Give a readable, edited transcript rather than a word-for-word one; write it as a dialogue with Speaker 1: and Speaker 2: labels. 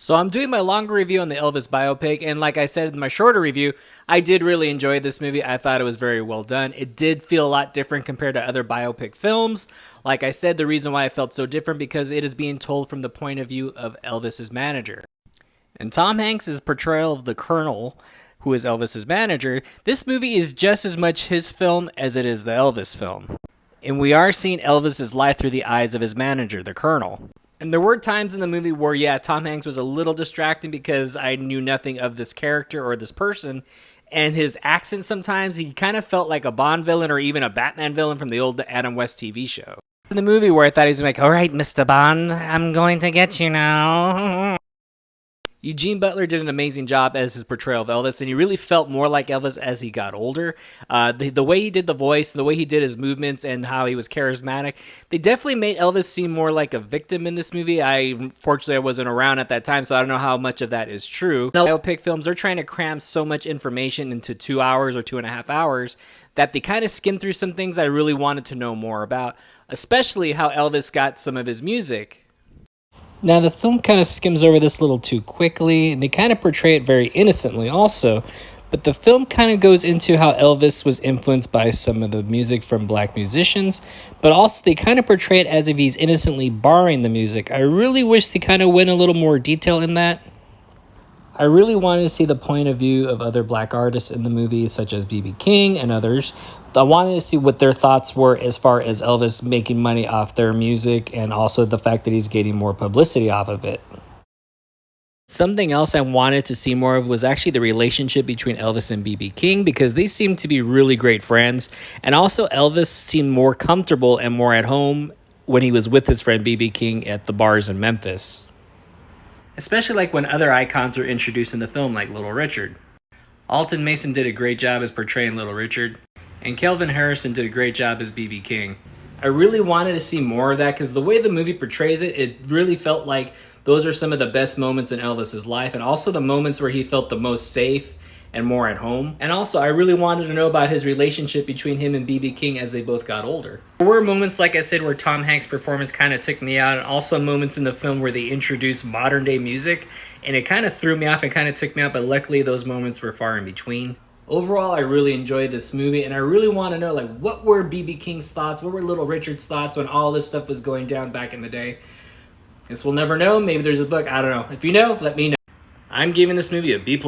Speaker 1: So I'm doing my longer review on the Elvis biopic, and like I said in my shorter review, I did really enjoy this movie. I thought it was very well done. It did feel a lot different compared to other biopic films. Like I said, the reason why it felt so different because it is being told from the point of view of Elvis's manager. And Tom Hanks' portrayal of the Colonel, who is Elvis's manager, this movie is just as much his film as it is the Elvis film. And we are seeing Elvis's life through the eyes of his manager, the Colonel. And there were times in the movie where, yeah, Tom Hanks was a little distracting because I knew nothing of this character or this person. And his accent sometimes, he kind of felt like a Bond villain or even a Batman villain from the old Adam West TV show. In the movie where I thought he was like, all right, Mr. Bond, I'm going to get you now. Eugene Butler did an amazing job as his portrayal of Elvis, and he really felt more like Elvis as he got older. The way he did the voice, the way he did his movements, and how he was charismatic, they definitely made Elvis seem more like a victim in this movie. Unfortunately, I wasn't around at that time, so I don't know how much of that is true. Biopic films are trying to cram so much information into 2 hours or 2.5 hours that they kind of skim through some things I really wanted to know more about, especially how Elvis got some of his music. Now, the film kind of skims over this a little too quickly, and they kind of portray it very innocently also, but the film kind of goes into how Elvis was influenced by some of the music from black musicians, but also they kind of portray it as if he's innocently borrowing the music. I really wish they kind of went a little more detail in that. I really wanted to see the point of view of other black artists in the movie, such as B.B. King and others. I wanted to see what their thoughts were as far as Elvis making money off their music and also the fact that he's getting more publicity off of it. Something else I wanted to see more of was actually the relationship between Elvis and B.B. King because they seemed to be really great friends. And also Elvis seemed more comfortable and more at home when he was with his friend B.B. King at the bars in Memphis. Especially like when other icons were introduced in the film like Little Richard. Alton Mason did a great job as portraying Little Richard. And Kelvin Harrison did a great job as B.B. King. I really wanted to see more of that because the way the movie portrays it, it really felt like those are some of the best moments in Elvis's life and also the moments where he felt the most safe and more at home. And also, I really wanted to know about his relationship between him and B.B. King as they both got older. There were moments, like I said, where Tom Hanks' performance kind of took me out, and also moments in the film where they introduced modern-day music, and it kind of threw me off and kind of took me out, but luckily those moments were far in between. Overall, I really enjoyed this movie, and I really want to know, like, what were B.B. King's thoughts? What were Little Richard's thoughts when all this stuff was going down back in the day? Guess we'll never know. Maybe there's a book. I don't know. If you know, let me know. I'm giving this movie a B+.